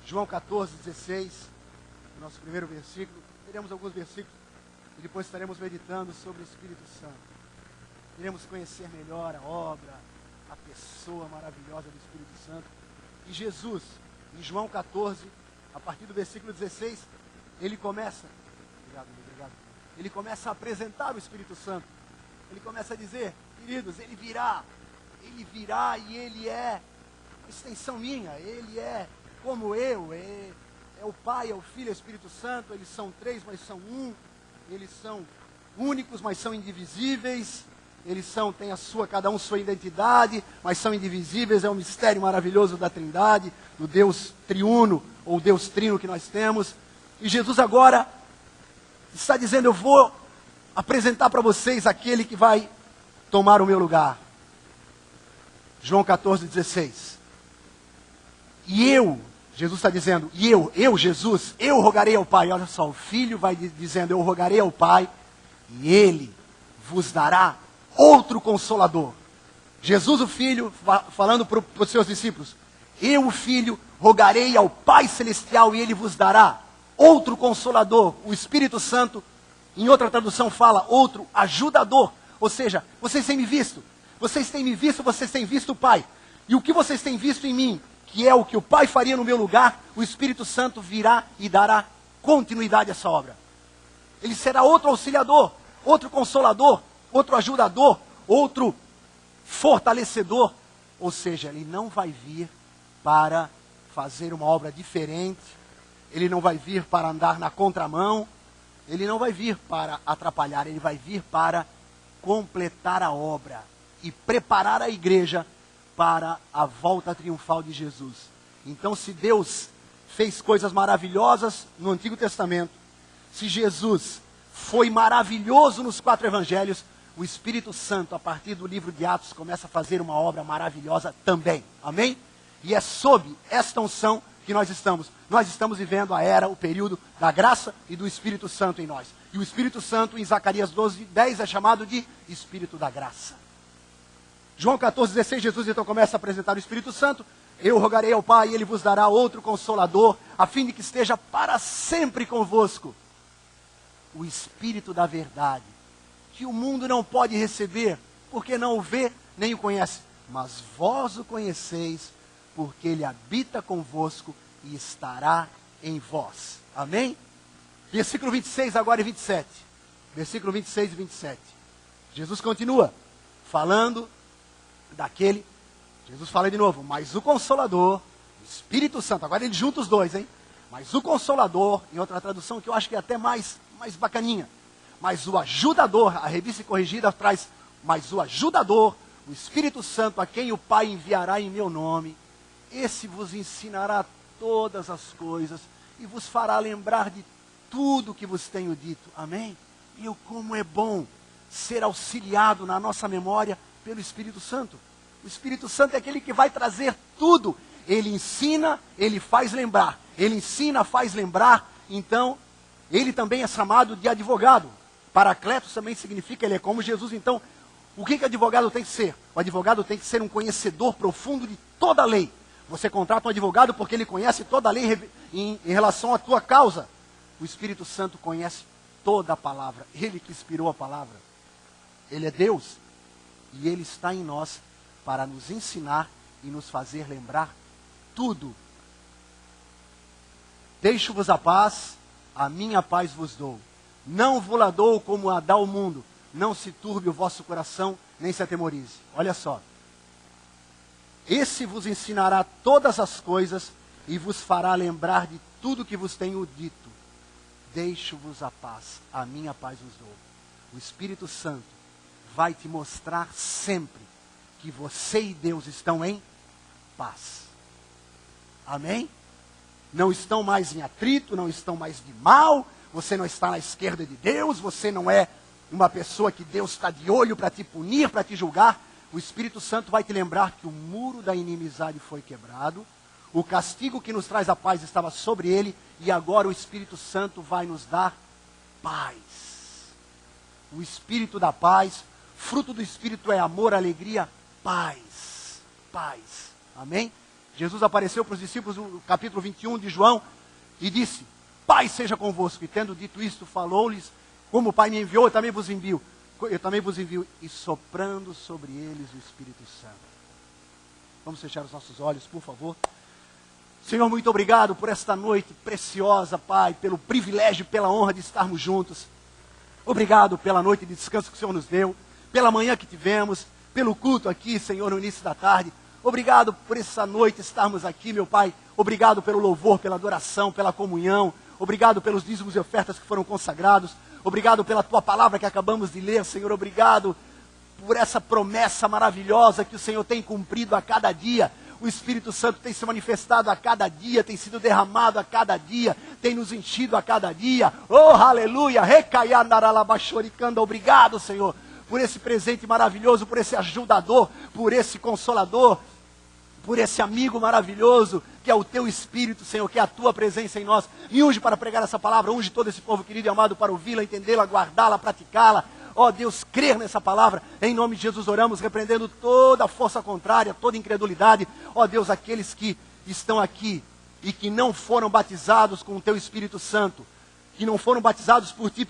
João 14, 16, o nosso primeiro versículo. Teremos alguns versículos e depois estaremos meditando sobre o Espírito Santo. Iremos conhecer melhor a obra, a pessoa maravilhosa do Espírito Santo. E Jesus, em João 14, a partir do versículo 16, ele começa, obrigado. Ele começa a apresentar o Espírito Santo. Ele começa a dizer, queridos, ele virá e ele é extensão minha, ele é como eu, é o Pai, é o Filho, é o Espírito Santo, eles são três, mas são um, eles são únicos, mas são indivisíveis, têm cada um sua identidade, mas são indivisíveis, é um mistério maravilhoso da Trindade, do Deus triuno, ou Deus trino que nós temos. E Jesus agora está dizendo, eu vou apresentar para vocês aquele que vai tomar o meu lugar. João 14, 16. Jesus está dizendo, Jesus, eu rogarei ao Pai. Olha só, o Filho vai dizendo, eu rogarei ao Pai, e Ele vos dará outro Consolador. Jesus, o Filho, falando para os seus discípulos, eu, o Filho, rogarei ao Pai Celestial, e Ele vos dará outro Consolador, o Espírito Santo. Em outra tradução fala, outro ajudador. Ou seja, vocês têm me visto, vocês têm visto o Pai. E o que vocês têm visto em mim, que é o que o Pai faria no meu lugar, o Espírito Santo virá e dará continuidade a essa obra. Ele será outro auxiliador, outro consolador, outro ajudador, outro fortalecedor. Ou seja, ele não vai vir para fazer uma obra diferente, ele não vai vir para andar na contramão, ele não vai vir para atrapalhar, ele vai vir para completar a obra e preparar a igreja para a volta triunfal de Jesus. Então, se Deus fez coisas maravilhosas no Antigo Testamento, se Jesus foi maravilhoso nos 4 evangelhos, o Espírito Santo, a partir do livro de Atos, começa a fazer uma obra maravilhosa também. Amém? E é sob esta unção que nós estamos. Nós estamos vivendo a era, o período da graça e do Espírito Santo em nós. E o Espírito Santo, em Zacarias 12, 10, é chamado de Espírito da Graça. João 14, 16, Jesus então começa a apresentar o Espírito Santo. Eu rogarei ao Pai e Ele vos dará outro Consolador, a fim de que esteja para sempre convosco. O Espírito da verdade, que o mundo não pode receber, porque não o vê nem o conhece. Mas vós o conheceis, porque Ele habita convosco e estará em vós. Amém? Versículo 26 agora e 27. Versículo 26 e 27. Jesus continua falando daquele, Jesus fala de novo, mas o Consolador, o Espírito Santo, agora ele junta os dois, hein? Mas o Consolador, em outra tradução que eu acho que é até mais bacaninha, mas o ajudador, a revista corrigida traz, mas o ajudador, o Espírito Santo, a quem o Pai enviará em meu nome, esse vos ensinará todas as coisas e vos fará lembrar de tudo que vos tenho dito. Amém? E como é bom ser auxiliado na nossa memória pelo Espírito Santo. O Espírito Santo é aquele que vai trazer tudo. Ele ensina, ele faz lembrar. Ele ensina, faz lembrar. Então, ele também é chamado de advogado. Paracletos também significa, ele é como Jesus. Então, o que advogado tem que ser? O advogado tem que ser um conhecedor profundo de toda a lei. Você contrata um advogado porque ele conhece toda a lei em relação à tua causa. O Espírito Santo conhece toda a palavra. Ele que inspirou a palavra. Ele é Deus. E Ele está em nós para nos ensinar e nos fazer lembrar tudo. Deixo-vos a paz, a minha paz vos dou. Não vou-la dou como a dá o mundo. Não se turbe o vosso coração, nem se atemorize. Olha só. Esse vos ensinará todas as coisas e vos fará lembrar de tudo que vos tenho dito. Deixo-vos a paz, a minha paz vos dou. O Espírito Santo vai te mostrar sempre que você e Deus estão em paz. Amém? Não estão mais em atrito, não estão mais de mal, você não está na esquerda de Deus, você não é uma pessoa que Deus está de olho para te punir, para te julgar. O Espírito Santo vai te lembrar que o muro da inimizade foi quebrado, o castigo que nos traz a paz estava sobre ele, e agora o Espírito Santo vai nos dar paz. O Espírito da paz, fruto do Espírito é amor, alegria, paz. Paz. Amém? Jesus apareceu para os discípulos no capítulo 21 de João e disse: Pai seja convosco. E tendo dito isto, falou-lhes: como o Pai me enviou, eu também vos envio. E soprando sobre eles o Espírito Santo. Vamos fechar os nossos olhos, por favor. Senhor, muito obrigado por esta noite preciosa, Pai, pelo privilégio e pela honra de estarmos juntos. Obrigado pela noite de descanso que o Senhor nos deu, pela manhã que tivemos, pelo culto aqui, Senhor, no início da tarde. Obrigado por essa noite estarmos aqui, meu Pai. Obrigado pelo louvor, pela adoração, pela comunhão. Obrigado pelos dízimos e ofertas que foram consagrados. Obrigado pela Tua palavra que acabamos de ler, Senhor. Obrigado por essa promessa maravilhosa que o Senhor tem cumprido a cada dia. O Espírito Santo tem se manifestado a cada dia, tem sido derramado a cada dia, tem nos enchido a cada dia. Oh, aleluia! Obrigado, Senhor, por esse presente maravilhoso, por esse ajudador, por esse consolador, por esse amigo maravilhoso, que é o Teu Espírito, Senhor, que é a Tua presença em nós. Me unge para pregar essa palavra, unge todo esse povo querido e amado para ouvi-la, entendê-la, guardá-la, praticá-la. Ó Deus, crer nessa palavra, em nome de Jesus oramos, repreendendo toda força contrária, toda incredulidade. Ó Deus, aqueles que estão aqui e que não foram batizados com o Teu Espírito Santo, que não foram batizados por Ti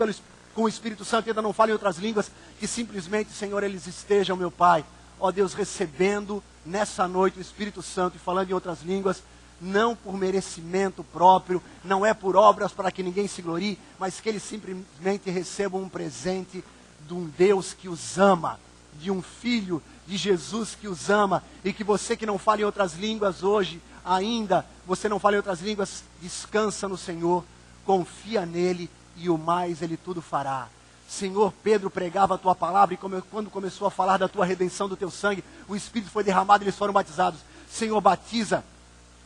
com o Espírito Santo e ainda não falam em outras línguas, que simplesmente, Senhor, eles estejam, meu Pai, ó Deus, recebendo nessa noite o Espírito Santo e falando em outras línguas, não por merecimento próprio, não é por obras para que ninguém se glorie, mas que eles simplesmente recebam um presente de um Deus que os ama, de um Filho de Jesus que os ama, e que você que não fala em outras línguas hoje, ainda, você não fala em outras línguas, descansa no Senhor, confia nele, e o mais Ele tudo fará. Senhor, Pedro pregava a Tua palavra, e quando começou a falar da Tua redenção, do Teu sangue, o Espírito foi derramado e eles foram batizados. Senhor, batiza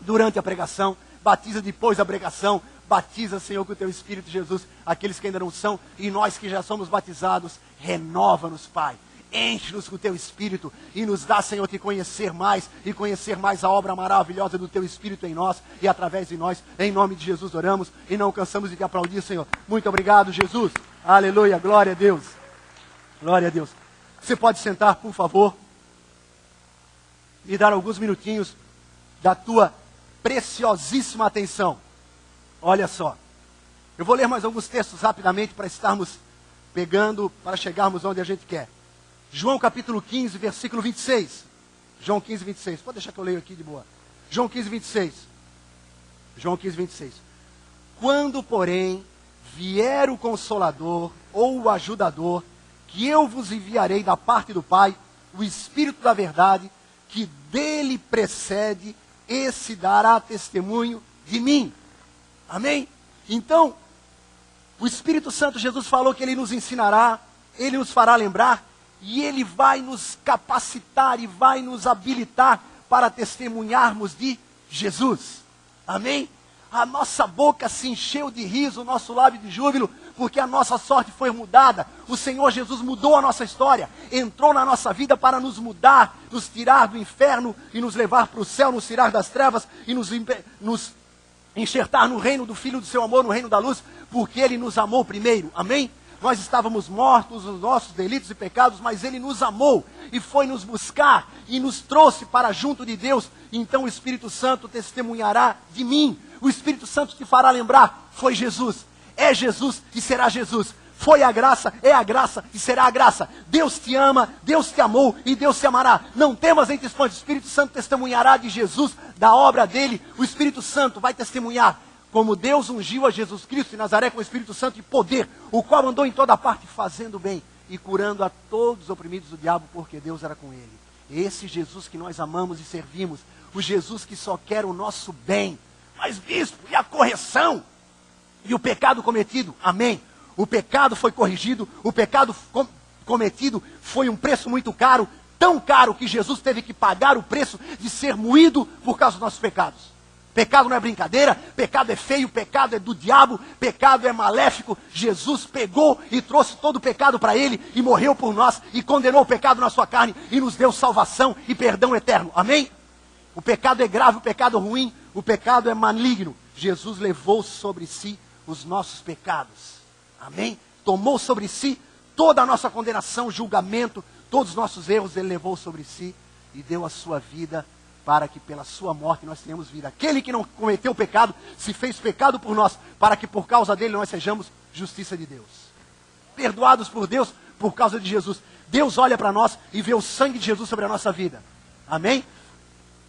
durante a pregação, batiza depois da pregação, batiza, Senhor, com o Teu Espírito, Jesus, aqueles que ainda não são, e nós que já somos batizados, renova-nos, Pai. Enche-nos com o Teu Espírito e nos dá, Senhor, te conhecer mais e conhecer mais a obra maravilhosa do Teu Espírito em nós e através de nós. Em nome de Jesus oramos e não cansamos de te aplaudir, Senhor. Muito obrigado, Jesus. Aleluia, glória a Deus. Glória a Deus. Você pode sentar, por favor, e dar alguns minutinhos da tua preciosíssima atenção. Olha só. Eu vou ler mais alguns textos rapidamente para estarmos pegando, para chegarmos onde a gente quer. João capítulo 15, versículo 26. João 15, 26. Pode deixar que eu leio aqui de boa. João 15, 26. João 15, 26. Quando, porém, vier o Consolador, ou o Ajudador, que eu vos enviarei da parte do Pai, o Espírito da verdade, que dele precede, esse dará testemunho de mim. Amém? Então, o Espírito Santo, Jesus falou que Ele nos ensinará, Ele nos fará lembrar, e Ele vai nos capacitar e vai nos habilitar para testemunharmos de Jesus. Amém? A nossa boca se encheu de riso, o nosso lábio de júbilo, porque a nossa sorte foi mudada. O Senhor Jesus mudou a nossa história, entrou na nossa vida para nos mudar, nos tirar do inferno e nos levar para o céu, nos tirar das trevas e nos enxertar no reino do Filho do seu amor, no reino da luz, porque Ele nos amou primeiro. Amém? Nós estávamos mortos nos nossos delitos e pecados, mas Ele nos amou e foi nos buscar e nos trouxe para junto de Deus. Então o Espírito Santo testemunhará de mim. O Espírito Santo te fará lembrar, foi Jesus, é Jesus e será Jesus. Foi a graça, é a graça e será a graça. Deus te ama, Deus te amou e Deus te amará. Não temas nem te espantes, o Espírito Santo testemunhará de Jesus, da obra dele. O Espírito Santo vai testemunhar como Deus ungiu a Jesus Cristo de Nazaré com o Espírito Santo e poder, o qual andou em toda parte fazendo bem e curando a todos os oprimidos do diabo, porque Deus era com ele. Esse Jesus que nós amamos e servimos, o Jesus que só quer o nosso bem. Mas bispo, e a correção? E o pecado cometido? Amém. O pecado foi corrigido, o pecado cometido foi um preço muito caro, tão caro que Jesus teve que pagar o preço de ser moído por causa dos nossos pecados. Pecado não é brincadeira, pecado é feio, pecado é do diabo, pecado é maléfico. Jesus pegou e trouxe todo o pecado para Ele e morreu por nós e condenou o pecado na sua carne e nos deu salvação e perdão eterno. Amém? O pecado é grave, o pecado é ruim, o pecado é maligno. Jesus levou sobre si os nossos pecados. Amém? Tomou sobre si toda a nossa condenação, julgamento, todos os nossos erros Ele levou sobre si e deu a sua vida para que pela sua morte nós tenhamos vida. Aquele que não cometeu pecado, se fez pecado por nós, para que por causa dele nós sejamos justiça de Deus. Perdoados por Deus, por causa de Jesus. Deus olha para nós e vê o sangue de Jesus sobre a nossa vida. Amém?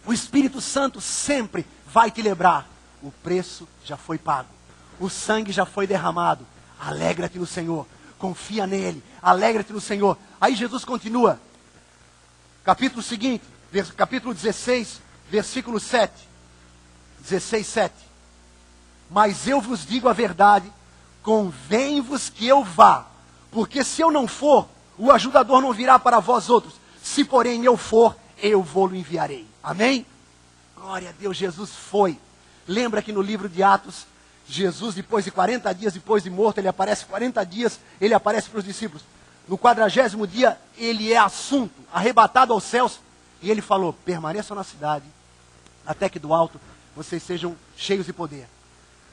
O Espírito Santo sempre vai te lembrar. O preço já foi pago. O sangue já foi derramado. Alegra-te no Senhor. Confia nele. Alegra-te no Senhor. Aí Jesus continua. Capítulo seguinte, capítulo 16, versículo 7. 16, 7. Mas eu vos digo a verdade, convém-vos que eu vá, porque se eu não for, o ajudador não virá para vós outros. Se porém eu for, eu vou-lo enviarei. Amém? Glória a Deus, Jesus foi. Lembra que no livro de Atos, Jesus, depois de 40 dias, depois de morto, ele aparece 40 dias, ele aparece para os discípulos. No 40º dia, ele é assunto, arrebatado aos céus, e ele falou, permaneçam na cidade, até que do alto vocês sejam cheios de poder.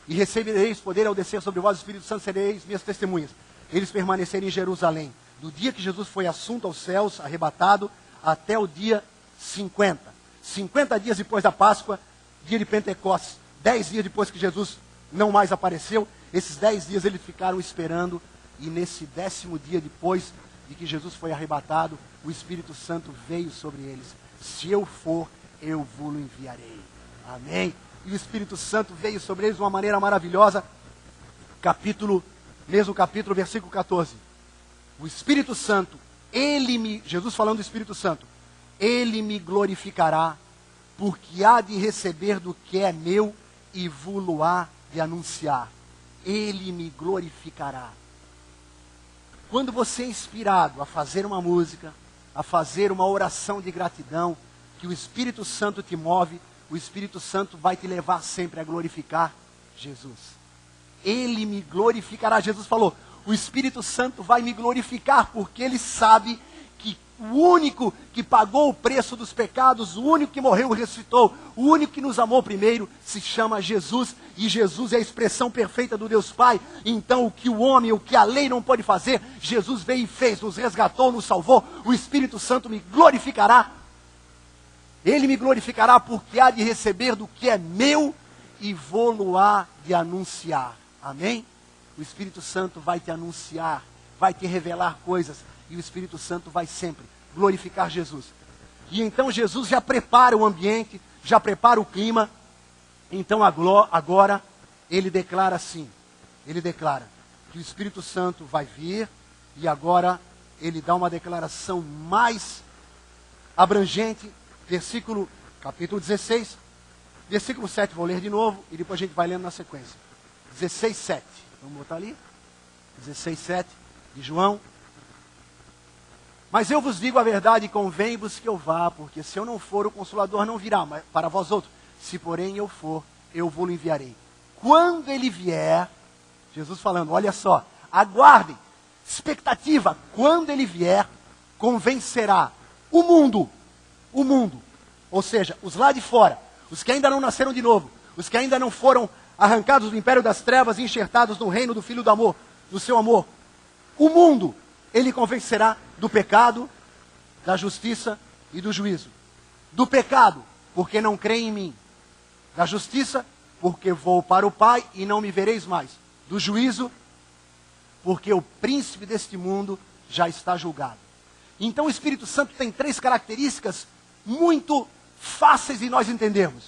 E recebereis poder ao descer sobre vós, o Espírito Santo, sereis minhas testemunhas. Eles permaneceram em Jerusalém, do dia que Jesus foi assunto aos céus, arrebatado, até o dia 50. 50 dias depois da Páscoa, dia de Pentecostes, 10 dias depois que Jesus não mais apareceu, esses 10 dias eles ficaram esperando, e nesse 10º dia depois de que Jesus foi arrebatado, o Espírito Santo veio sobre eles. Se eu for, eu vos enviarei. Amém? E o Espírito Santo veio sobre eles de uma maneira maravilhosa. Mesmo capítulo, versículo 14. O Espírito Santo, Jesus falando do Espírito Santo, ele me glorificará, porque há de receber do que é meu e vou-lo há de anunciar. Ele me glorificará. Quando você é inspirado a fazer uma música, a fazer uma oração de gratidão, que o Espírito Santo te move, o Espírito Santo vai te levar sempre a glorificar Jesus. Ele me glorificará. Jesus falou, o Espírito Santo vai me glorificar, porque ele sabe que o único que pagou o preço dos pecados, o único que morreu e ressuscitou, o único que nos amou primeiro, se chama Jesus, e Jesus é a expressão perfeita do Deus Pai. Então o que o homem, o que a lei não pode fazer, Jesus veio e fez, nos resgatou, nos salvou. O Espírito Santo me glorificará. Ele me glorificará, porque há de receber do que é meu e vou-lo há de anunciar. Amém? O Espírito Santo vai te anunciar, vai te revelar coisas, e o Espírito Santo vai sempre glorificar Jesus. E então Jesus já prepara o ambiente, já prepara o clima. Então agora ele declara assim, ele declara que o Espírito Santo vai vir, e agora ele dá uma declaração mais abrangente, capítulo 16, versículo 7, vou ler de novo, e depois a gente vai lendo na sequência. 16, 7, vamos botar ali, 16, 7, de João. Mas eu vos digo a verdade, convém-vos que eu vá, porque se eu não for, o Consolador não virá para vós outros. Se porém eu for, eu vou-lo enviarei. Quando ele vier, Jesus falando, olha só, aguardem, expectativa, quando ele vier, convencerá o mundo, ou seja, os lá de fora, os que ainda não nasceram de novo, os que ainda não foram arrancados do império das trevas e enxertados no reino do Filho do amor, do seu amor. O mundo, ele convencerá do pecado, da justiça e do juízo. Do pecado, porque não creem em mim. Da justiça, porque vou para o Pai e não me vereis mais. Do juízo, porque o príncipe deste mundo já está julgado. Então o Espírito Santo tem 3 características muito fáceis de nós entendermos.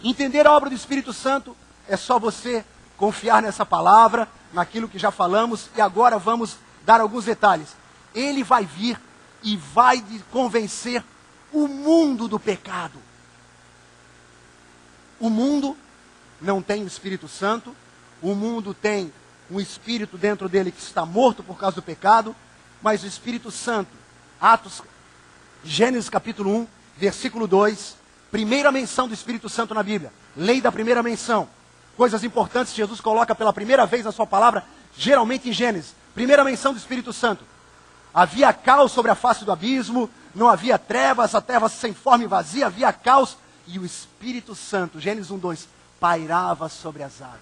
Entender a obra do Espírito Santo é só você confiar nessa palavra, naquilo que já falamos, e agora vamos dar alguns detalhes. Ele vai vir e vai convencer o mundo do pecado. O mundo não tem o Espírito Santo, o mundo tem um espírito dentro dele que está morto por causa do pecado, mas o Espírito Santo, Gênesis capítulo 1, versículo 2, primeira menção do Espírito Santo na Bíblia, lei da primeira menção, coisas importantes que Jesus coloca pela primeira vez na sua palavra, geralmente em Gênesis, primeira menção do Espírito Santo. Havia caos sobre a face do abismo, não havia trevas, a terra sem forma e vazia, havia caos, e o Espírito Santo, Gênesis 1, 2, pairava sobre as águas,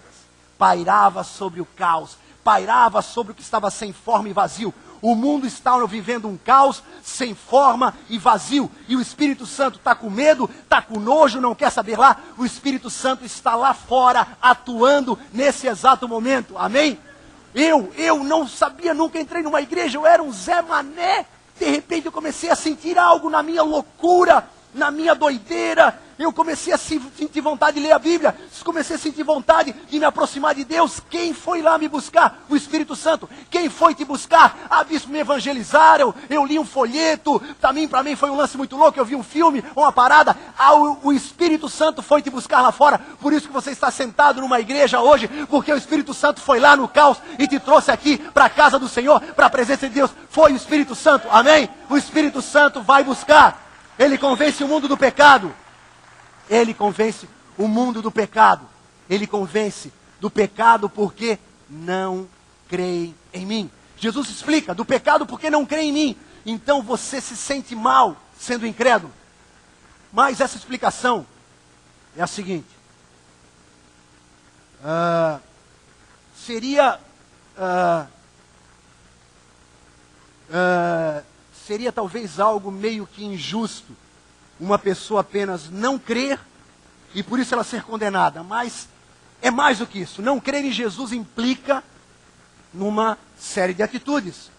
pairava sobre o caos, pairava sobre o que estava sem forma e vazio. O mundo está vivendo um caos, sem forma e vazio. E o Espírito Santo está com medo, está com nojo, não quer saber lá. O Espírito Santo está lá fora, atuando nesse exato momento. Amém? Eu não sabia, nunca entrei numa igreja, eu era um Zé Mané. De repente eu comecei a sentir algo na minha loucura, na minha doideira. Eu comecei a sentir vontade de ler a Bíblia. Comecei a sentir vontade de me aproximar de Deus. Quem foi lá me buscar? O Espírito Santo. Quem foi te buscar? Ah, bispo, me evangelizaram. Eu li um folheto. Também para mim foi um lance muito louco. Eu vi um filme, uma parada. Ah, o Espírito Santo foi te buscar lá fora. Por isso que você está sentado numa igreja hoje. Porque o Espírito Santo foi lá no caos e te trouxe aqui para a casa do Senhor, para a presença de Deus. Foi o Espírito Santo. Amém? O Espírito Santo vai buscar. Ele convence o mundo do pecado. Ele convence o mundo do pecado. Ele convence do pecado porque não creem em mim. Jesus explica do pecado porque não crê em mim. Então você se sente mal sendo incrédulo. Mas essa explicação é a seguinte. Seria talvez algo meio que injusto uma pessoa apenas não crer e por isso ela ser condenada. Mas é mais do que isso. Não crer em Jesus implica numa série de atitudes.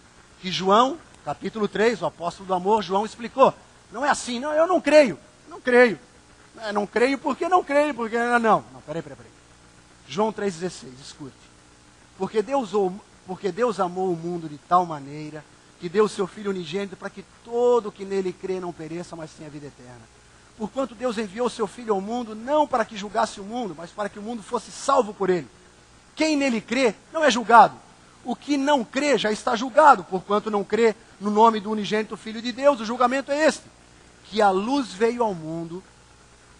Que João, capítulo 3, o apóstolo do amor, João explicou. Não é assim, não, eu não creio. Não creio. Não creio porque não creio, porque não. Peraí. João 3,16, escute. Porque Deus amou o mundo de tal maneira que deu o seu Filho unigênito para que todo que nele crê não pereça, mas tenha vida eterna. Porquanto Deus enviou o seu Filho ao mundo, não para que julgasse o mundo, mas para que o mundo fosse salvo por ele. Quem nele crê não é julgado. O que não crê já está julgado, porquanto não crê no nome do unigênito Filho de Deus. O julgamento é este, que a luz veio ao mundo,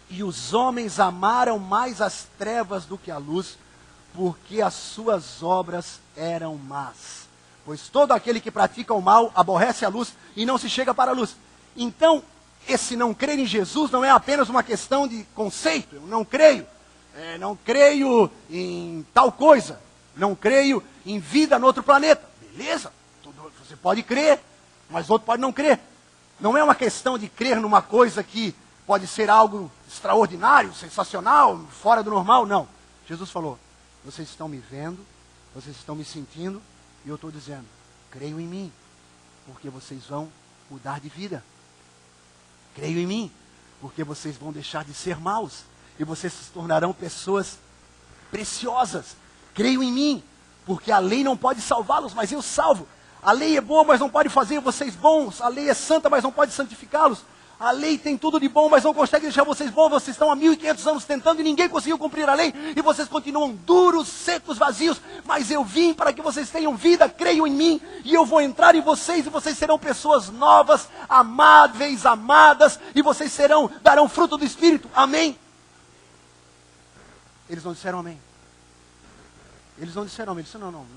e os homens amaram mais as trevas do que a luz, porque as suas obras eram más. Pois todo aquele que pratica o mal aborrece a luz e não se chega para a luz. Então, esse não crer em Jesus não é apenas uma questão de conceito. Eu não creio. Não creio em tal coisa. Não creio em vida no outro planeta. Beleza, você pode crer, mas outro pode não crer. Não é uma questão de crer numa coisa que pode ser algo extraordinário, sensacional, fora do normal. Não. Jesus falou, vocês estão me vendo, vocês estão me sentindo, e eu estou dizendo, creio em mim, porque vocês vão mudar de vida. Creio em mim, porque vocês vão deixar de ser maus, e vocês se tornarão pessoas preciosas. Creio em mim, porque a lei não pode salvá-los, mas eu salvo. A lei é boa, mas não pode fazer vocês bons. A lei é santa, mas não pode santificá-los. A lei tem tudo de bom, mas não consegue deixar vocês bons. Vocês estão há 1500 anos tentando e ninguém conseguiu cumprir a lei. E vocês continuam duros, secos, vazios. Mas eu vim para que vocês tenham vida, creio em mim. E eu vou entrar em vocês e vocês serão pessoas novas, amáveis, amadas. E vocês darão fruto do Espírito. Amém? Eles não disseram amém. Eles não disseram amém. Eles disseram não.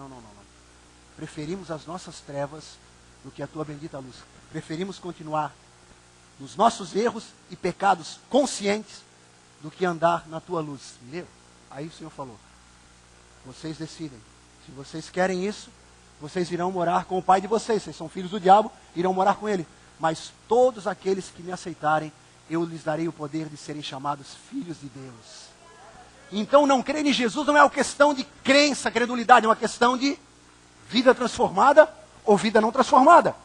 Preferimos as nossas trevas do que a tua bendita luz. Preferimos continuar nos nossos erros e pecados conscientes do que andar na tua luz. Aí o Senhor falou, vocês decidem. Se vocês querem isso, vocês irão morar com o pai de vocês. Vocês são filhos do diabo, irão morar com ele. Mas todos aqueles que me aceitarem, eu lhes darei o poder de serem chamados filhos de Deus. Então não crer em Jesus não é uma questão de crença, credulidade, é uma questão de vida transformada ou vida não transformada.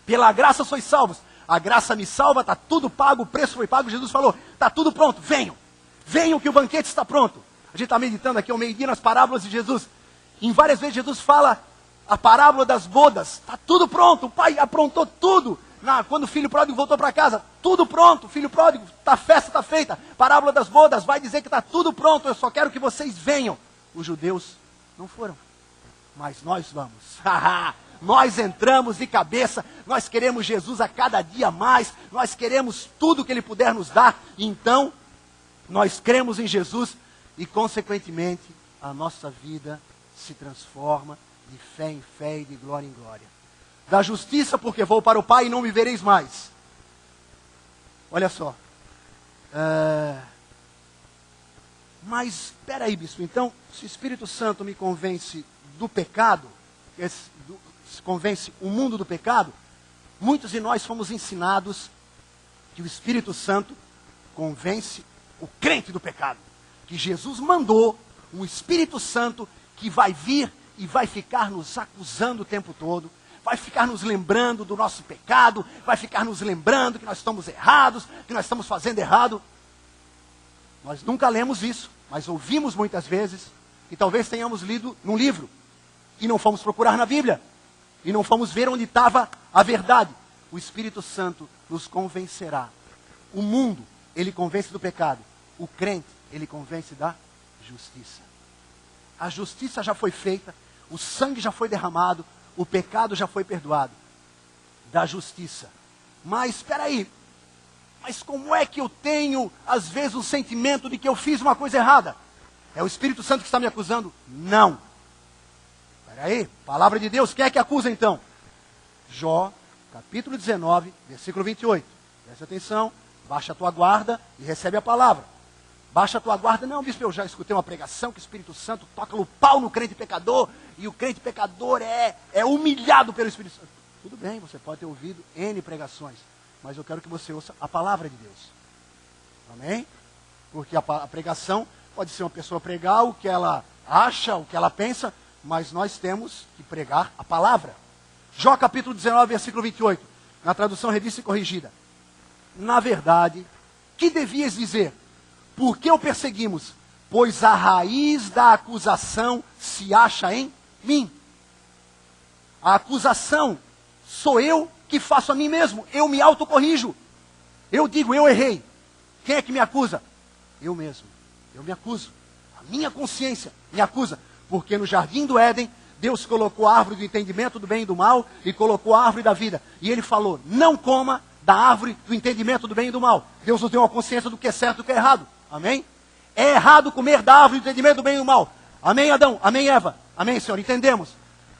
Pela graça sois salvos. A graça me salva, está tudo pago, o preço foi pago. Jesus falou, está tudo pronto, venham que o banquete está pronto. A gente está meditando aqui ao meio-dia nas parábolas de Jesus. Em várias vezes Jesus fala a parábola das bodas. Está tudo pronto, o pai aprontou tudo. Quando o filho pródigo voltou para casa, tudo pronto, filho pródigo, a festa está feita. Parábola das bodas, vai dizer que está tudo pronto, eu só quero que vocês venham. Os judeus não foram, mas nós vamos. Nós entramos de cabeça, nós queremos Jesus a cada dia mais, nós queremos tudo que Ele puder nos dar, então, nós cremos em Jesus e, consequentemente, a nossa vida se transforma de fé em fé e de glória em glória. Da justiça, porque vou para o Pai e não me vereis mais. Olha só. Mas, espera aí, bispo, então, se o Espírito Santo me convence do pecado, convence o mundo do pecado, muitos de nós fomos ensinados que o Espírito Santo convence o crente do pecado. Que Jesus mandou um Espírito Santo que vai vir e vai ficar nos acusando o tempo todo, vai ficar nos lembrando do nosso pecado, vai ficar nos lembrando que nós estamos errados, que nós estamos fazendo errado. Nós nunca lemos isso, mas ouvimos muitas vezes, e talvez tenhamos lido num livro, e não fomos procurar na Bíblia, e não fomos ver onde estava a verdade. O Espírito Santo nos convencerá. O mundo, ele convence do pecado. O crente, ele convence da justiça. A justiça já foi feita, o sangue já foi derramado, o pecado já foi perdoado. Da justiça. Mas, espera aí, mas como é que eu tenho, às vezes, o sentimento de que eu fiz uma coisa errada? É o Espírito Santo que está me acusando? Não. Espera aí, palavra de Deus, quem é que acusa então? Jó, capítulo 19, versículo 28. Presta atenção, baixa a tua guarda e recebe a palavra. Baixa a tua guarda. Não, bispo, eu já escutei uma pregação que o Espírito Santo toca o pau no crente pecador, e o crente pecador é humilhado pelo Espírito Santo. Tudo bem, você pode ter ouvido N pregações, mas eu quero que você ouça a palavra de Deus. Amém? Porque a pregação pode ser uma pessoa pregar o que ela acha, o que ela pensa, mas nós temos que pregar a palavra. Jó capítulo 19, versículo 28, na tradução revista e corrigida. Na verdade, que devias dizer? Por que o perseguimos? Pois a raiz da acusação se acha em mim. A acusação sou eu que faço a mim mesmo. Eu me autocorrijo. Eu digo, eu errei. Quem é que me acusa? Eu mesmo. Eu me acuso. A minha consciência me acusa. Porque no jardim do Éden, Deus colocou a árvore do entendimento do bem e do mal e colocou a árvore da vida. E Ele falou, não coma da árvore do entendimento do bem e do mal. Deus nos deu uma consciência do que é certo e do que é errado. Amém? É errado comer da árvore do entendimento do bem e do mal. Amém, Adão? Amém, Eva? Amém, Senhor? Entendemos?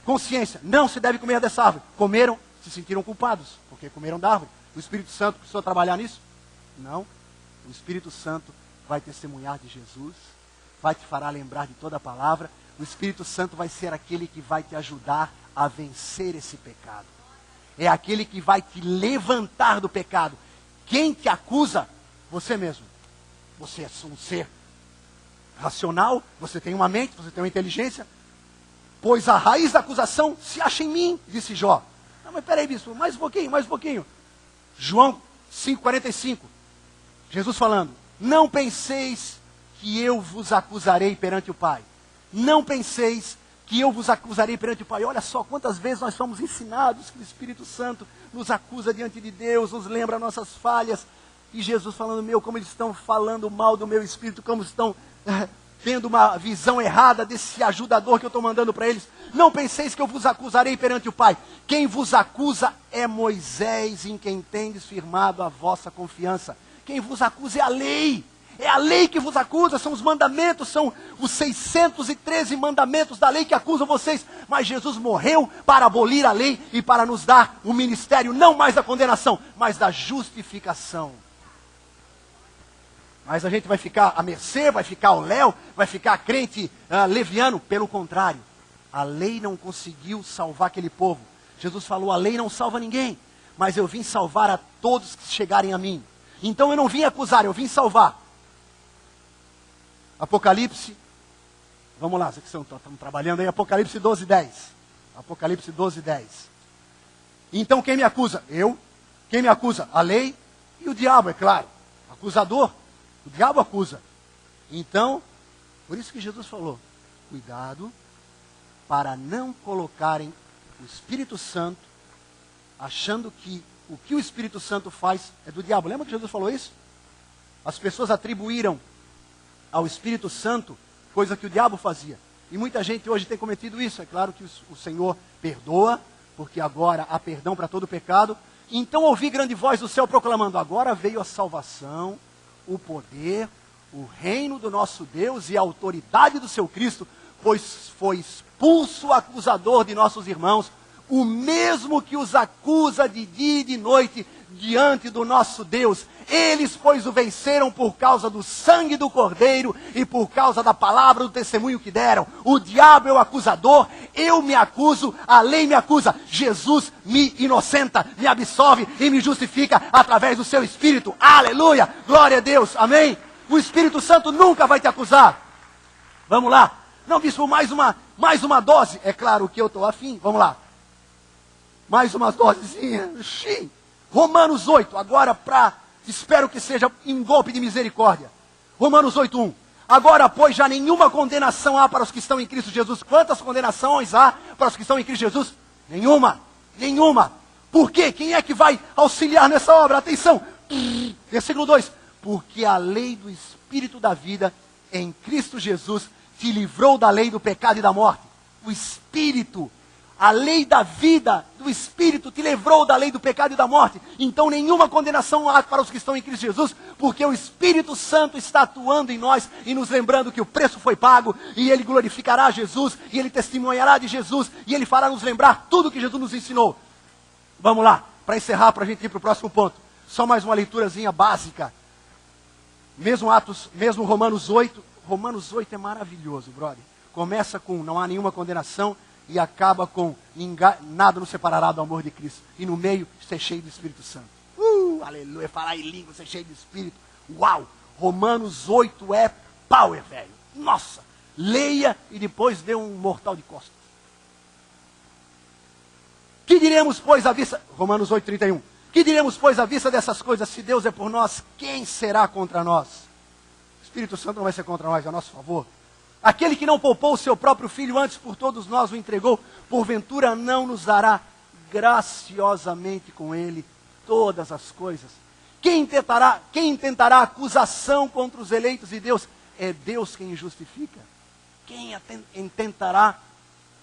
Consciência. Não se deve comer dessa árvore. Comeram, se sentiram culpados, porque comeram da árvore. O Espírito Santo precisou trabalhar nisso? Não. O Espírito Santo vai testemunhar de Jesus, vai te fará lembrar de toda a palavra. O Espírito Santo vai ser aquele que vai te ajudar a vencer esse pecado. É aquele que vai te levantar do pecado. Quem te acusa? Você mesmo. Você é um ser racional, você tem uma mente, você tem uma inteligência. Pois a raiz da acusação se acha em mim, disse Jó. Não, mas peraí, bispo, mais um pouquinho, mais um pouquinho. João 5,45. Jesus falando, não penseis que eu vos acusarei perante o Pai. Não penseis que eu vos acusarei perante o Pai. Olha só quantas vezes nós somos ensinados que o Espírito Santo nos acusa diante de Deus, nos lembra nossas falhas. E Jesus falando, como eles estão falando mal do meu espírito, como estão tendo uma visão errada desse ajudador que eu estou mandando para eles. Não penseis que eu vos acusarei perante o Pai. Quem vos acusa é Moisés, em quem tendes firmado a vossa confiança. Quem vos acusa é a lei. É a lei que vos acusa, são os mandamentos, são os 613 mandamentos da lei que acusam vocês. Mas Jesus morreu para abolir a lei e para nos dar o ministério, não mais da condenação, mas da justificação. Mas a gente vai ficar à mercê, vai ficar ao léu, vai ficar crente leviano. Pelo contrário, a lei não conseguiu salvar aquele povo. Jesus falou, a lei não salva ninguém, mas eu vim salvar a todos que chegarem a mim. Então eu não vim acusar, eu vim salvar. Apocalipse, vamos lá, vocês estão trabalhando aí, Apocalipse 12:10. Apocalipse 12:10. Então quem me acusa? Eu. Quem me acusa? A lei e o diabo, é claro. Acusador, o diabo acusa. Então, por isso que Jesus falou, cuidado para não colocarem o Espírito Santo, achando que o que o Espírito Santo faz é do diabo. Lembra que Jesus falou isso? As pessoas atribuíram ao Espírito Santo coisa que o diabo fazia. E muita gente hoje tem cometido isso. É claro que o Senhor perdoa, porque agora há perdão para todo pecado. Então ouvi grande voz do céu proclamando, agora veio a salvação, o poder, o reino do nosso Deus e a autoridade do seu Cristo, pois foi expulso o acusador de nossos irmãos, o mesmo que os acusa de dia e de noite diante do nosso Deus. Eles, pois, o venceram por causa do sangue do Cordeiro e por causa da palavra do testemunho que deram. O diabo é o acusador, eu me acuso, a lei me acusa. Jesus me inocenta, me absolve e me justifica através do seu Espírito. Aleluia! Glória a Deus, amém? O Espírito Santo nunca vai te acusar. Vamos lá. Não, bispo, mais uma dose. É claro que eu estou afim. Vamos lá. Mais uma dosezinha. Sim. Romanos 8. Agora espero que seja em golpe de misericórdia. Romanos 8:1. Agora, pois, já nenhuma condenação há para os que estão em Cristo Jesus. Quantas condenações há para os que estão em Cristo Jesus? Nenhuma. Nenhuma. Por quê? Quem é que vai auxiliar nessa obra? Atenção. Versículo 2. Porque a lei do Espírito da vida em Cristo Jesus te livrou da lei do pecado e da morte. O Espírito, a lei da vida do Espírito te livrou da lei do pecado e da morte. Então nenhuma condenação há para os que estão em Cristo Jesus, porque o Espírito Santo está atuando em nós e nos lembrando que o preço foi pago, e Ele glorificará Jesus, e Ele testemunhará de Jesus, e Ele fará nos lembrar tudo que Jesus nos ensinou. Vamos lá, para encerrar, para a gente ir para o próximo ponto. Só mais uma leiturazinha básica. Mesmo Romanos 8. Romanos 8 é maravilhoso, brother. Começa com não há nenhuma condenação e acaba com nada nos separará do amor de Cristo. E no meio, ser cheio do Espírito Santo. Aleluia, falar em língua, ser cheio do Espírito. Uau! Romanos 8 é power, velho. Nossa! Leia e depois dê um mortal de costas. Que diremos, pois, à vista... Romanos 8:31. Que diremos, pois, à vista dessas coisas? Se Deus é por nós, quem será contra nós? O Espírito Santo não vai ser contra nós, é a nosso favor. Aquele que não poupou o seu próprio filho, antes por todos nós o entregou, porventura não nos dará graciosamente com ele todas as coisas. Quem intentará acusação contra os eleitos de Deus? É Deus quem justifica. Quem intentará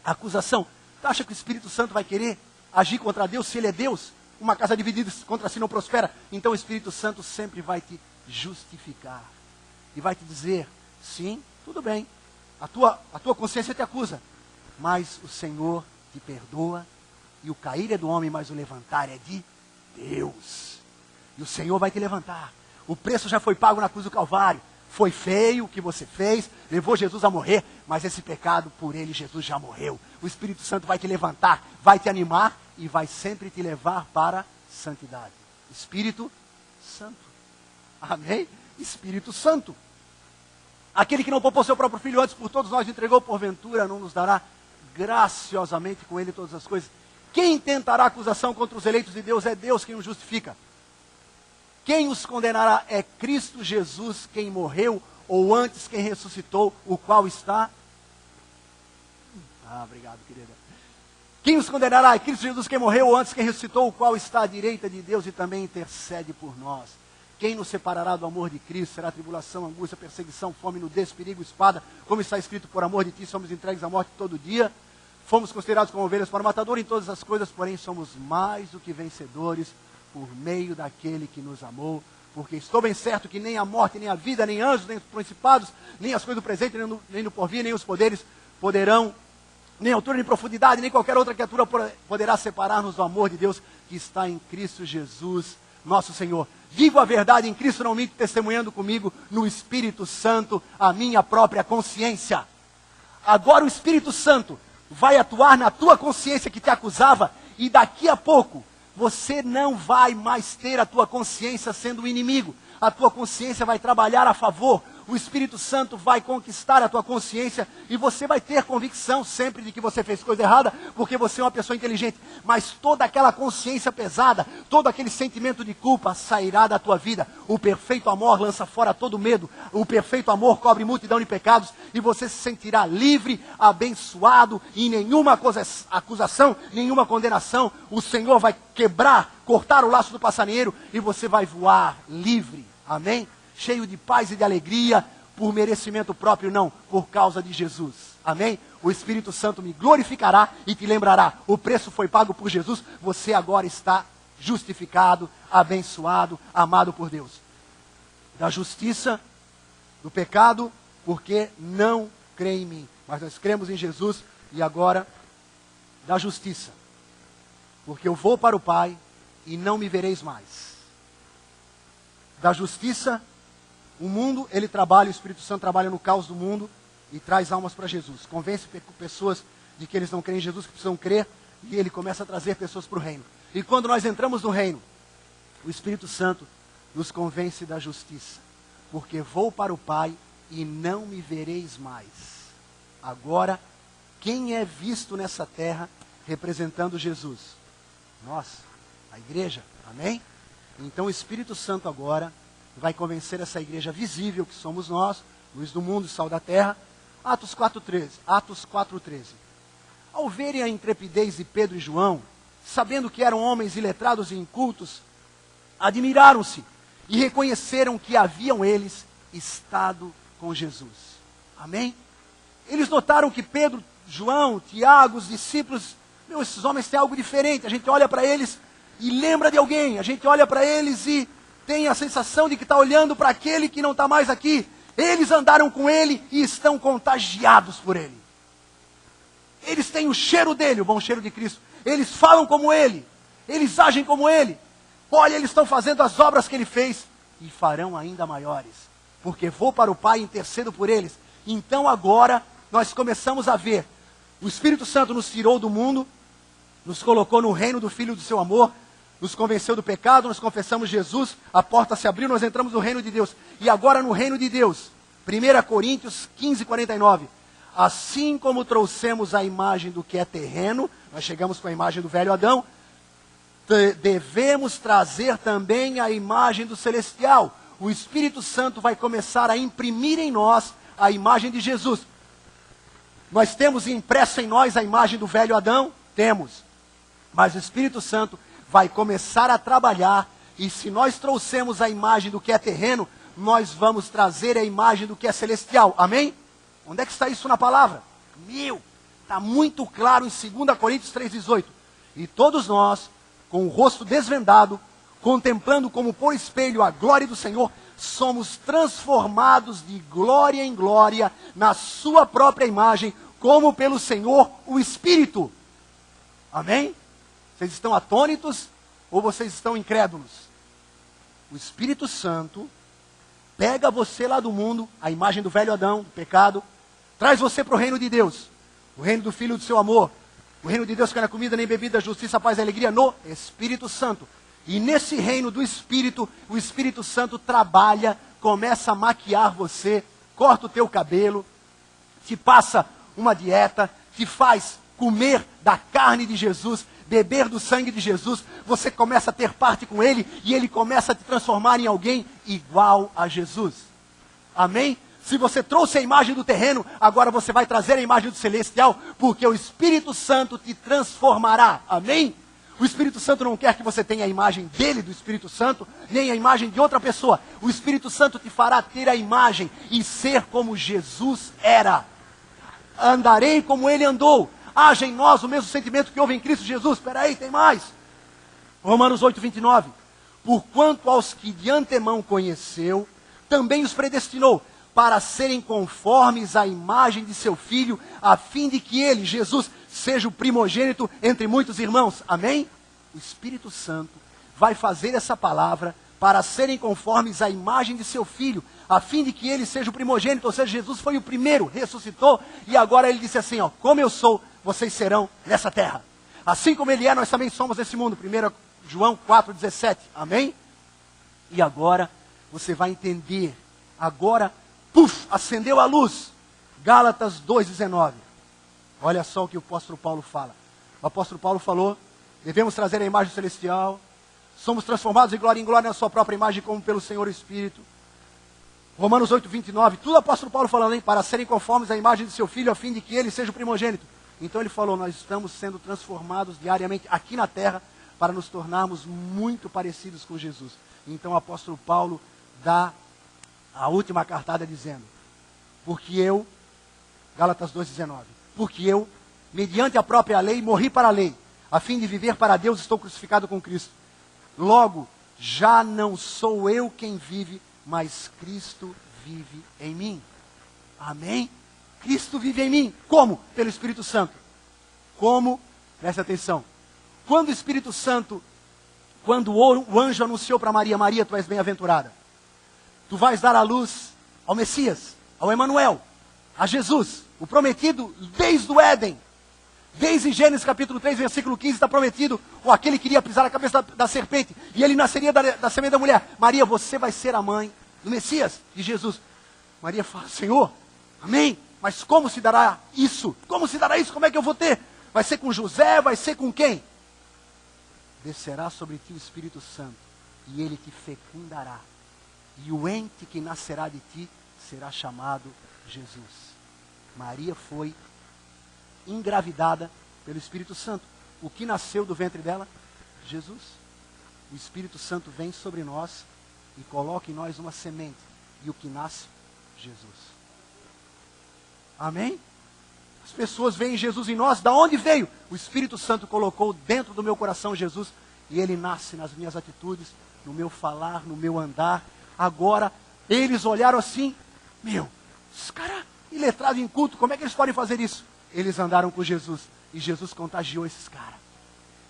acusação? Tu acha que o Espírito Santo vai querer agir contra Deus se ele é Deus? Uma casa dividida contra si não prospera. Então o Espírito Santo sempre vai te justificar. E vai te dizer, sim, tudo bem. A tua consciência te acusa. Mas o Senhor te perdoa. E o cair é do homem, mas o levantar é de Deus. E o Senhor vai te levantar. O preço já foi pago na cruz do Calvário. Foi feio o que você fez, levou Jesus a morrer, mas esse pecado, por ele, Jesus já morreu. O Espírito Santo vai te levantar, vai te animar e vai sempre te levar para a santidade. Espírito Santo. Amém? Espírito Santo. Aquele que não poupou seu próprio filho, antes por todos nós entregou, porventura não nos dará graciosamente com ele todas as coisas. Quem tentará acusação contra os eleitos de Deus? É Deus quem os justifica. Quem os condenará? É Cristo Jesus quem morreu, ou antes quem ressuscitou, o qual está... obrigado, querida. Quem os condenará? É Cristo Jesus quem morreu, ou antes quem ressuscitou, o qual está à direita de Deus e também intercede por nós. Quem nos separará do amor de Cristo? Será tribulação, angústia, perseguição, fome, nudez, perigo, espada. Como está escrito, por amor de ti somos entregues à morte todo dia. Fomos considerados como ovelhas para o matador em todas as coisas, porém somos mais do que vencedores por meio daquele que nos amou. Porque estou bem certo que nem a morte, nem a vida, nem anjos, nem os principados, nem as coisas do presente, nem no porvir, nem os poderes poderão, nem altura, nem profundidade, nem qualquer outra criatura poderá separar-nos do amor de Deus que está em Cristo Jesus, nosso Senhor. Digo a verdade em Cristo, não minto, testemunhando comigo no Espírito Santo a minha própria consciência. Agora o Espírito Santo vai atuar na tua consciência que te acusava, e daqui a pouco você não vai mais ter a tua consciência sendo o inimigo. A tua consciência vai trabalhar a favor. O Espírito Santo vai conquistar a tua consciência e você vai ter convicção sempre de que você fez coisa errada, porque você é uma pessoa inteligente. Mas toda aquela consciência pesada, todo aquele sentimento de culpa sairá da tua vida. O perfeito amor lança fora todo medo. O perfeito amor cobre multidão de pecados e você se sentirá livre, abençoado, e nenhuma acusação, nenhuma condenação. O Senhor vai quebrar, cortar o laço do passarinheiro e você vai voar livre. Amém? Cheio de paz e de alegria, por merecimento próprio, não, por causa de Jesus. Amém? O Espírito Santo me glorificará e te lembrará, o preço foi pago por Jesus, você agora está justificado, abençoado, amado por Deus. Da justiça, do pecado, porque não crê em mim. Mas nós cremos em Jesus e agora da justiça. Porque eu vou para o Pai e não me vereis mais. da justiça, o mundo, ele trabalha, o Espírito Santo trabalha no caos do mundo e traz almas para Jesus. Convence pessoas de que eles não creem em Jesus, que precisam crer, e ele começa a trazer pessoas para o reino. E quando nós entramos no reino, o Espírito Santo nos convence da justiça. Porque vou para o Pai e não me vereis mais. Agora, quem é visto nessa terra representando Jesus? Nós, a igreja, amém? Então o Espírito Santo agora vai convencer essa igreja visível que somos nós, luz do mundo e sal da terra. Atos 4:13. Atos 4:13. Ao verem a intrepidez de Pedro e João, sabendo que eram homens iletrados e incultos, admiraram-se e reconheceram que haviam eles estado com Jesus. Amém? Eles notaram que Pedro, João, Tiago, os discípulos, esses homens têm algo diferente. A gente olha para eles e lembra de alguém. A gente olha para eles e tem a sensação de que está olhando para aquele que não está mais aqui. Eles andaram com ele e estão contagiados por ele. Eles têm o cheiro dele, o bom cheiro de Cristo. Eles falam como ele. Eles agem como ele. Olha, eles estão fazendo as obras que ele fez e farão ainda maiores. Porque vou para o Pai e intercedo por eles. Então agora nós começamos a ver. O Espírito Santo nos tirou do mundo, nos colocou no reino do Filho do seu amor, nos convenceu do pecado, nós confessamos Jesus, a porta se abriu, nós entramos no reino de Deus. E agora no reino de Deus, 1 Coríntios 15:49. Assim como trouxemos a imagem do que é terreno, nós chegamos com a imagem do velho Adão, devemos trazer também a imagem do celestial. O Espírito Santo vai começar a imprimir em nós a imagem de Jesus. Nós temos impresso em nós a imagem do velho Adão? Temos. Mas o Espírito Santo vai começar a trabalhar, e se nós trouxemos a imagem do que é terreno, nós vamos trazer a imagem do que é celestial. Amém? Onde é que está isso na palavra? Está muito claro em 2 Coríntios 3:18. E todos nós, com o rosto desvendado, contemplando como por espelho a glória do Senhor, somos transformados de glória em glória na sua própria imagem, como pelo Senhor o Espírito. Amém? Vocês estão atônitos ou vocês estão incrédulos? O Espírito Santo pega você lá do mundo, a imagem do velho Adão, do pecado, traz você para o reino de Deus, o reino do Filho do seu amor, o reino de Deus que não é comida nem bebida, justiça, paz e alegria no Espírito Santo. E nesse reino do Espírito, o Espírito Santo trabalha, começa a maquiar você, corta o teu cabelo, te passa uma dieta, te faz comer da carne de Jesus, beber do sangue de Jesus, você começa a ter parte com ele, e ele começa a te transformar em alguém igual a Jesus. Amém? Se você trouxe a imagem do terreno, agora você vai trazer a imagem do celestial, porque o Espírito Santo te transformará. Amém? O Espírito Santo não quer que você tenha a imagem dele, do Espírito Santo, nem a imagem de outra pessoa. O Espírito Santo te fará ter a imagem e ser como Jesus era. Andarei como ele andou. Haja em nós o mesmo sentimento que houve em Cristo Jesus. Espera aí, tem mais. Romanos 8:29. Porquanto aos que de antemão conheceu, também os predestinou, para serem conformes à imagem de seu Filho, a fim de que ele, Jesus, seja o primogênito entre muitos irmãos. Amém? O Espírito Santo vai fazer essa palavra para serem conformes à imagem de seu Filho, a fim de que ele seja o primogênito, ou seja, Jesus foi o primeiro, ressuscitou, e agora ele disse assim, como eu sou, vocês serão nessa terra. Assim como ele é, nós também somos nesse mundo. 1 João 4:17. Amém? E agora você vai entender. Agora, acendeu a luz. Gálatas 2:19. Olha só o que o apóstolo Paulo fala. O apóstolo Paulo falou, devemos trazer a imagem celestial, somos transformados de glória em glória na sua própria imagem, como pelo Senhor Espírito. Romanos 8:29, tudo o apóstolo Paulo falando, para serem conformes à imagem de seu Filho, a fim de que ele seja o primogênito. Então ele falou, nós estamos sendo transformados diariamente aqui na terra, para nos tornarmos muito parecidos com Jesus. Então o apóstolo Paulo dá a última cartada dizendo, porque eu, Gálatas 2:19, porque eu, mediante a própria lei, morri para a lei, a fim de viver para Deus, estou crucificado com Cristo. Logo, já não sou eu quem vive, mas Cristo vive em mim. Amém? Cristo vive em mim. Como? Pelo Espírito Santo. Como? Preste atenção. Quando o Espírito Santo, quando o anjo anunciou para Maria, Maria, tu és bem-aventurada. tu vais dar à luz ao Messias, ao Emanuel, a Jesus, o prometido desde o Éden. Desde Gênesis capítulo 3, versículo 15, está prometido, ou aquele que iria pisar a cabeça da serpente, e ele nasceria da semente da mulher. Maria, você vai ser a mãe do Messias, de Jesus. Maria fala, Senhor, amém, mas como se dará isso? Como se dará isso? Como é que eu vou ter? Vai ser com José? Vai ser com quem? Descerá sobre ti o Espírito Santo, e ele te fecundará, e o ente que nascerá de ti será chamado Jesus. Maria foi engravidada pelo Espírito Santo. O que nasceu do ventre dela? Jesus. O Espírito Santo vem sobre nós e coloca em nós uma semente. E o que nasce? Jesus. Amém? As pessoas veem Jesus em nós. Da onde veio? O Espírito Santo colocou dentro do meu coração Jesus. E ele nasce nas minhas atitudes, no meu falar, no meu andar. Agora, eles olharam assim, esses caras iletrados em culto, como é que eles podem fazer isso? Eles andaram com Jesus, e Jesus contagiou esses caras.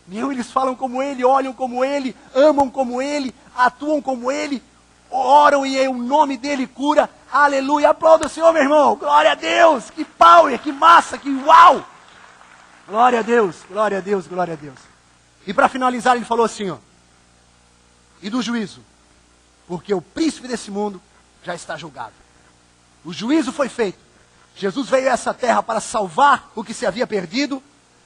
Eles falam como ele, olham como ele, amam como ele, atuam como ele, oram e o nome dele cura. Aleluia, aplauda o Senhor, meu irmão. Glória a Deus, que power, que massa, que uau. Glória a Deus, glória a Deus, glória a Deus. E para finalizar ele falou assim, e do juízo, porque o príncipe desse mundo já está julgado. O juízo foi feito. Jesus veio a essa terra para salvar o que se havia perdido,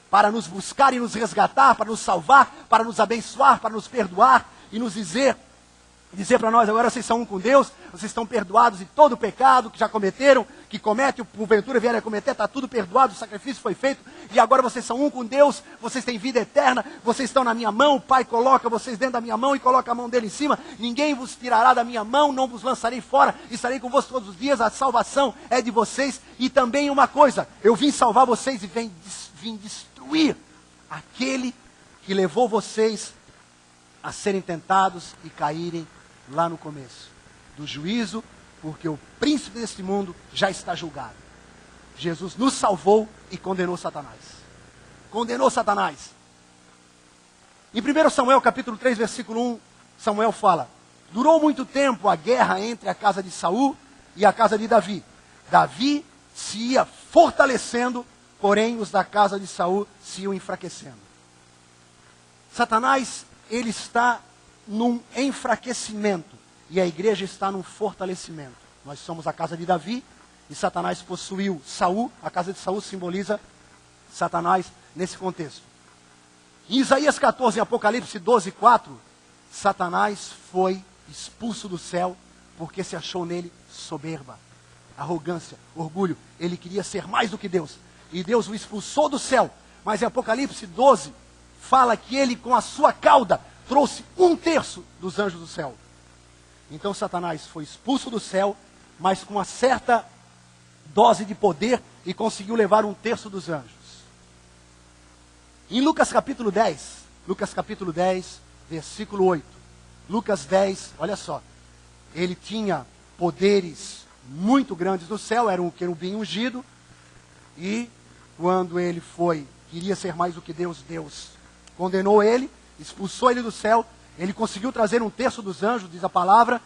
para nos buscar e nos resgatar, para nos salvar, para nos abençoar, para nos perdoar e nos dizer para nós, agora vocês são um com Deus, vocês estão perdoados de todo o pecado que já cometeram, que comete, porventura vierem a cometer, está tudo perdoado, o sacrifício foi feito, e agora vocês são um com Deus, vocês têm vida eterna, vocês estão na minha mão, o Pai coloca vocês dentro da minha mão e coloca a mão dele em cima, ninguém vos tirará da minha mão, não vos lançarei fora, estarei convosco todos os dias, a salvação é de vocês, e também uma coisa, eu vim salvar vocês e vim destruir aquele que levou vocês a serem tentados e caírem lá no começo do juízo, porque o príncipe deste mundo já está julgado. Jesus nos salvou e condenou Satanás. Condenou Satanás. Em 1 Samuel capítulo 3, versículo 1, Samuel fala, durou muito tempo a guerra entre a casa de Saul e a casa de Davi. Davi se ia fortalecendo, porém os da casa de Saul se iam enfraquecendo. Satanás, ele está num enfraquecimento e a igreja está num fortalecimento. Nós somos a casa de Davi e Satanás possuiu Saul. A casa de Saul simboliza Satanás nesse contexto. Em Isaías 14, em Apocalipse 12, 4, Satanás foi expulso do céu porque se achou nele soberba, arrogância, orgulho. Ele queria ser mais do que Deus e Deus o expulsou do céu. Mas em Apocalipse 12 fala que ele com a sua cauda trouxe 1/3 dos anjos do céu. Então Satanás foi expulso do céu, mas com uma certa dose de poder e conseguiu levar 1/3 dos anjos. Em Lucas capítulo 10, versículo 8. Lucas 10, olha só. Ele tinha poderes muito grandes no céu, era um querubim ungido, e quando ele queria ser mais do que Deus, Deus condenou ele, expulsou ele do céu, ele conseguiu trazer 1/3 dos anjos, diz a palavra.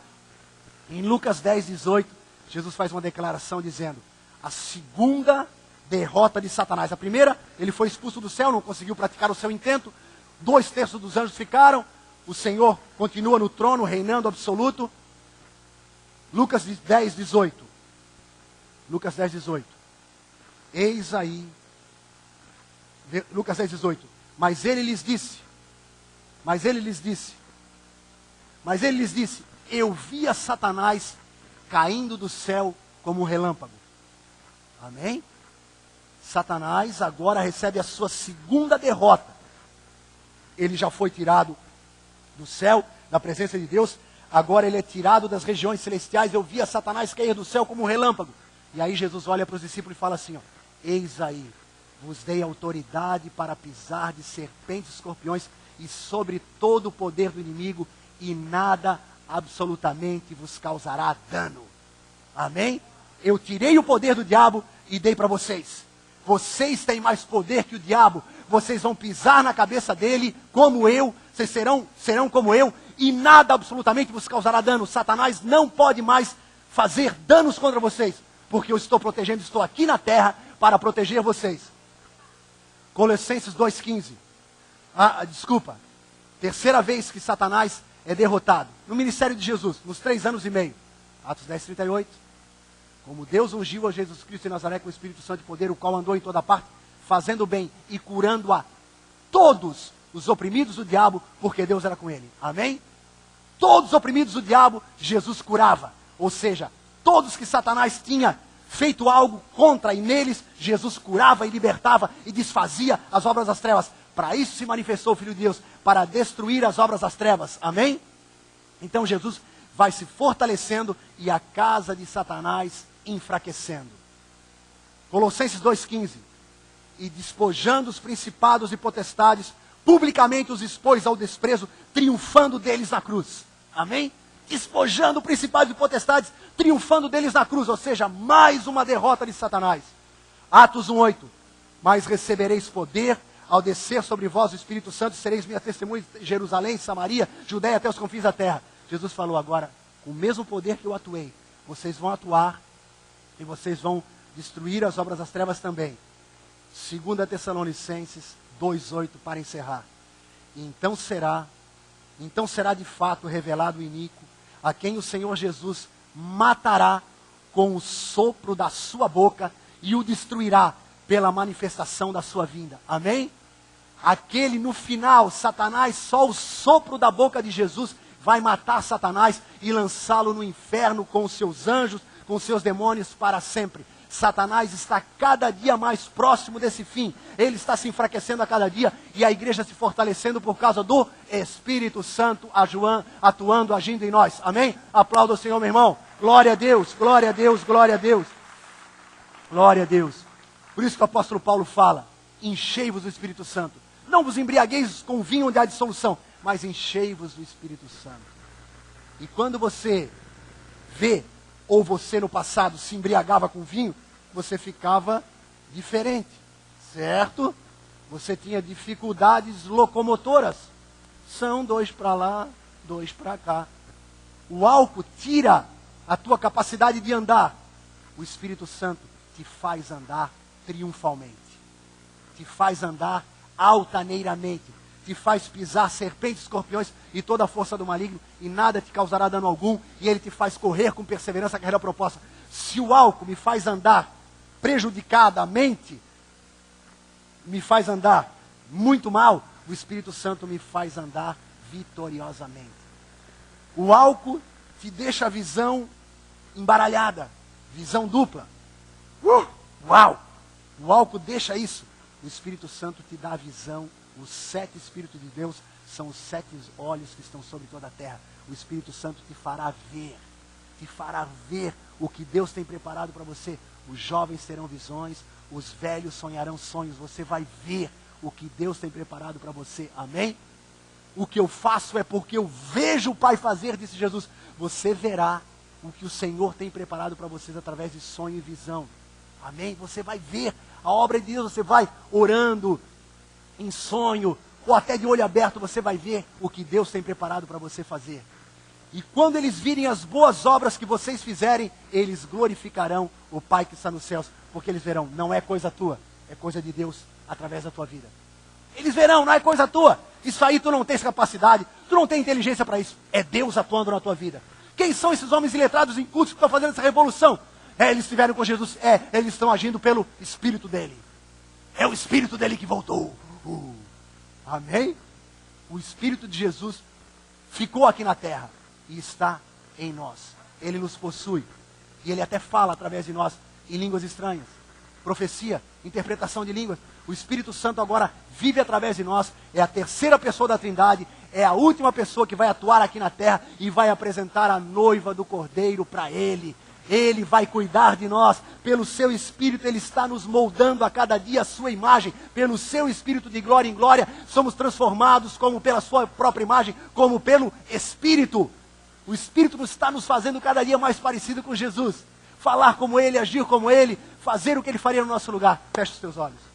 Em Lucas 10, 18, Jesus faz uma declaração dizendo, a segunda derrota de Satanás. A primeira, ele foi expulso do céu, não conseguiu praticar o seu intento, 2/3 dos anjos ficaram, o Senhor continua no trono, reinando absoluto. Lucas 10, 18. Lucas 10, 18. Eis aí, Lucas 10, 18. Mas ele lhes disse, eu via Satanás caindo do céu como um relâmpago. Amém? Satanás agora recebe a sua segunda derrota. Ele já foi tirado do céu, da presença de Deus. Agora ele é tirado das regiões celestiais. Eu via Satanás cair do céu como um relâmpago. E aí Jesus olha para os discípulos e fala assim, eis aí, vos dei autoridade para pisar de serpentes e escorpiões e sobre todo o poder do inimigo, e nada absolutamente vos causará dano. Amém? Eu tirei o poder do diabo e dei para vocês. Vocês têm mais poder que o diabo. Vocês vão pisar na cabeça dele como eu. Vocês serão como eu. e nada absolutamente vos causará dano. Satanás não pode mais fazer danos contra vocês, porque eu estou protegendo, estou aqui na terra para proteger vocês. Colossenses 2,15. Terceira vez que Satanás é derrotado. No ministério de Jesus, nos 3 anos e meio. Atos 10:38. Como Deus ungiu a Jesus Cristo em Nazaré com o Espírito Santo e poder, o qual andou em toda parte, fazendo bem e curando a todos os oprimidos do diabo, porque Deus era com ele. Amém? Todos os oprimidos do diabo, Jesus curava. Ou seja, todos que Satanás tinha feito algo contra, e neles Jesus curava e libertava e desfazia as obras das trevas. Para isso se manifestou o Filho de Deus, para destruir as obras das trevas. Amém? Então Jesus vai se fortalecendo e a casa de Satanás enfraquecendo. Colossenses 2,15. E despojando os principados e potestades, publicamente os expôs ao desprezo, triunfando deles na cruz. Amém? Despojando principados e potestades, triunfando deles na cruz. Ou seja, mais uma derrota de Satanás. Atos 1,8. Mas recebereis poder ao descer sobre vós o Espírito Santo, sereis minhas testemunhas em Jerusalém, Samaria, Judeia, até os confins da terra. Jesus falou agora, com o mesmo poder que eu atuei, vocês vão atuar e vocês vão destruir as obras das trevas também. 2 Tessalonicenses 2,8, para encerrar. Então será de fato revelado o iníquo, a quem o Senhor Jesus matará com o sopro da sua boca e o destruirá pela manifestação da sua vinda. Amém? Aquele no final, Satanás, só o sopro da boca de Jesus vai matar Satanás e lançá-lo no inferno com os seus anjos, com os seus demônios para sempre. Satanás está cada dia mais próximo desse fim. Ele está se enfraquecendo a cada dia e a igreja se fortalecendo por causa do Espírito Santo atuando, agindo em nós. Amém? Aplauda o Senhor, meu irmão. Glória a Deus, glória a Deus, glória a Deus. Glória a Deus. Por isso que o apóstolo Paulo fala, enchei-vos do Espírito Santo. Não vos embriagueis com vinho onde há dissolução, mas enchei-vos do Espírito Santo. E quando você vê, ou você no passado se embriagava com vinho, você ficava diferente, certo? Você tinha dificuldades locomotoras. São 2 para lá, 2 para cá. O álcool tira a tua capacidade de andar. O Espírito Santo te faz andar triunfalmente. Te faz andar altaneiramente. Te faz pisar serpentes, escorpiões e toda a força do maligno, e nada te causará dano algum, e ele te faz correr com perseverança a carreira proposta. Se o álcool me faz andar prejudicadamente, me faz andar muito mal, o Espírito Santo me faz andar vitoriosamente. O álcool te deixa a visão embaralhada, visão dupla. Uau! O álcool deixa isso. O Espírito Santo te dá a visão. Os 7 Espíritos de Deus são os 7 olhos que estão sobre toda a terra. O Espírito Santo te fará ver o que Deus tem preparado para você. Os jovens terão visões, os velhos sonharão sonhos. Você vai ver o que Deus tem preparado para você. Amém? O que eu faço é porque eu vejo o Pai fazer, disse Jesus. Você verá o que o Senhor tem preparado para vocês através de sonho e visão. Amém? Você vai ver a obra de Deus, você vai orando em sonho, ou até de olho aberto, você vai ver o que Deus tem preparado para você fazer. E quando eles virem as boas obras que vocês fizerem, eles glorificarão o Pai que está nos céus, porque eles verão, não é coisa tua, é coisa de Deus através da tua vida. Eles verão, não é coisa tua, isso aí tu não tens capacidade, tu não tens inteligência para isso, é Deus atuando na tua vida. Quem são esses homens iletrados incultos que estão fazendo essa revolução? Eles estiveram com Jesus, eles estão agindo pelo Espírito dele. É o Espírito dele que voltou. Amém? O Espírito de Jesus ficou aqui na terra e está em nós. Ele nos possui. E ele até fala através de nós em línguas estranhas. Profecia, interpretação de línguas. O Espírito Santo agora vive através de nós. É a terceira pessoa da Trindade. É a última pessoa que vai atuar aqui na terra e vai apresentar a noiva do Cordeiro para ele. Ele vai cuidar de nós, pelo seu Espírito Ele está nos moldando a cada dia a sua imagem, pelo seu Espírito de glória em glória, somos transformados como pela sua própria imagem, como pelo Espírito. O Espírito está nos fazendo cada dia mais parecido com Jesus, falar como Ele, agir como Ele, fazer o que Ele faria no nosso lugar. Feche os teus olhos.